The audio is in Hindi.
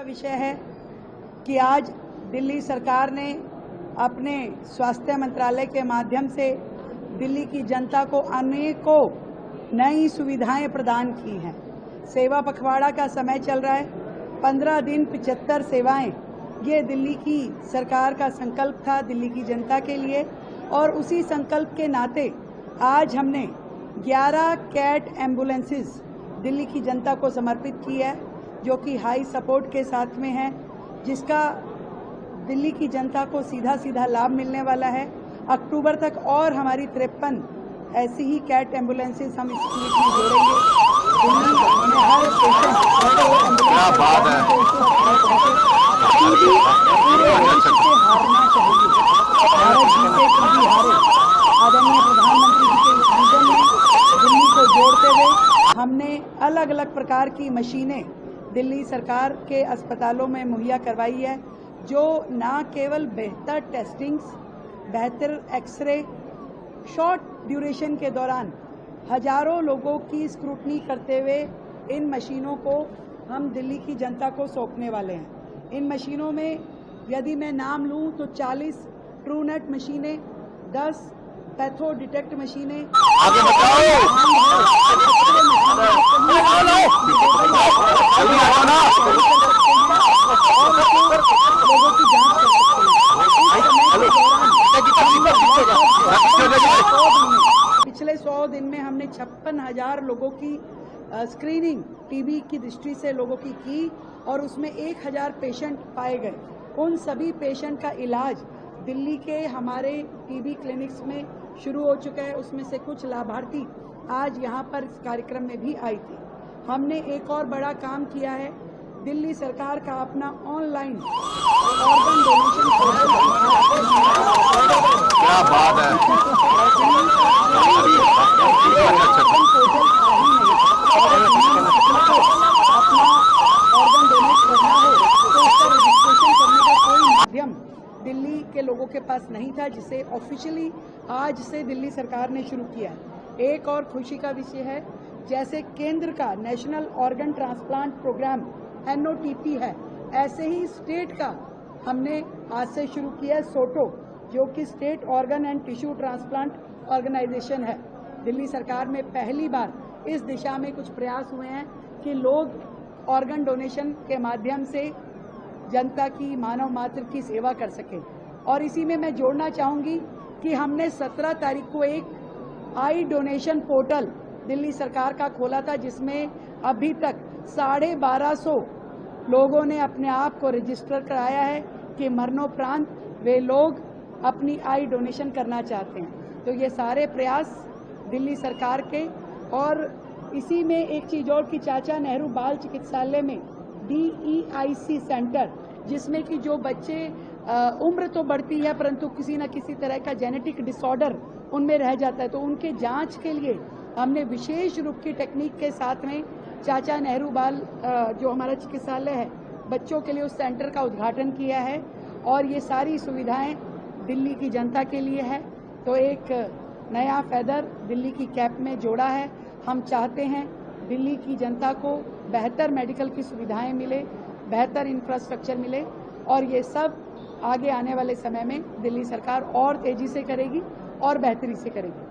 का विषय है कि आज दिल्ली सरकार ने अपने स्वास्थ्य मंत्रालय के माध्यम से दिल्ली की जनता को अनेकों नई सुविधाएं प्रदान की हैं। सेवा पखवाड़ा का समय चल रहा है, 15 दिन 75 सेवाएं, ये दिल्ली की सरकार का संकल्प था दिल्ली की जनता के लिए। और उसी संकल्प के नाते आज हमने 11 कैट एम्बुलेंसेस दिल्ली की जनता को समर्पित की है, जो कि हाई सपोर्ट के साथ में है, जिसका दिल्ली की जनता को सीधा सीधा लाभ मिलने वाला है। अक्टूबर तक और हमारी 53 ऐसी ही कैट एम्बुलेंसेस हम इस फ्लीट में जोड़ेंगे। दिल्ली में हर पेशेंट हारना चाहिए, भारत जीते कभी हारे। आदरणीय प्रधानमंत्री जी के इस विजन में दिल्ली को जोड़ते हुए हमने अलग अलग प्रकार की मशीनें दिल्ली सरकार के अस्पतालों में मुहैया करवाई है, जो न केवल बेहतर टेस्टिंग्स, बेहतर एक्सरे, शॉर्ट ड्यूरेशन के दौरान हजारों लोगों की स्क्रूटनी करते हुए इन मशीनों को हम दिल्ली की जनता को सौंपने वाले हैं। इन मशीनों में यदि मैं नाम लूं तो 40 ट्रूनेट मशीनें, 10 पैथो डिटेक्ट मशीनें, आगे लोगों की जांच कर सकते हैं। पिछले 100 दिन में हमने 56,000 लोगों की स्क्रीनिंग टीबी की दृष्टि से लोगों की और उसमें 1000 पेशेंट पाए गए। उन सभी पेशेंट का इलाज दिल्ली के हमारे टीबी क्लिनिक्स में शुरू हो चुका है। उसमें से कुछ लाभार्थी आज यहाँ पर इस कार्यक्रम में भी आई थी। हमने एक और बड़ा काम किया है, दिल्ली सरकार का अपना ऑनलाइन ऑर्गन डोनेशन क्या बात है। अपना ऑर्गन डोनेट करना हो तो उसका रजिस्ट्रेशन करने का कोई माध्यम दिल्ली के लोगों के पास नहीं था, जिसे ऑफिशियली आज से दिल्ली सरकार ने शुरू किया। एक और खुशी का विषय है, जैसे केंद्र का national organ transplant programme NOTP है, ऐसे ही स्टेट का हमने आज से शुरू किया है सोटो, जो कि state organ and tissue transplant organisation है। दिल्ली सरकार में पहली बार इस दिशा में कुछ प्रयास हुए हैं कि लोग ऑर्गन डोनेशन के माध्यम से जनता की, मानव मात्र की सेवा कर सके। और इसी में मैं जोड़ना चाहूंगी कि हमने 17 तारीख को एक आई डोनेशन पोर्टल दिल्ली सरकार का खोला था, जिसमें अभी तक 1250 लोगों ने अपने आप को रजिस्टर कराया है कि मरणोपरांत वे लोग अपनी आई डोनेशन करना चाहते हैं। तो ये सारे प्रयास दिल्ली सरकार के। और इसी में एक चीज और कि चाचा नेहरू बाल चिकित्सालय में DEIC सेंटर, जिसमें कि जो बच्चे उम्र तो बढ़ती है परंतु किसी न किसी तरह का जेनेटिक डिसऑर्डर उनमें रह जाता है, तो उनके जांच के लिए हमने विशेष रूप की टेक्निक के साथ में चाचा नेहरू बाल जो हमारा चिकित्सालय है बच्चों के लिए, उस सेंटर का उद्घाटन किया है। और ये सारी सुविधाएं दिल्ली की जनता के लिए है। तो एक नया फेदर दिल्ली की कैप में जोड़ा है। हम चाहते हैं दिल्ली की जनता को बेहतर मेडिकल की सुविधाएं मिले, बेहतर इंफ्रास्ट्रक्चर मिले, और ये सब आगे आने वाले समय में दिल्ली सरकार और तेजी से करेगी और बेहतरी से करेगी।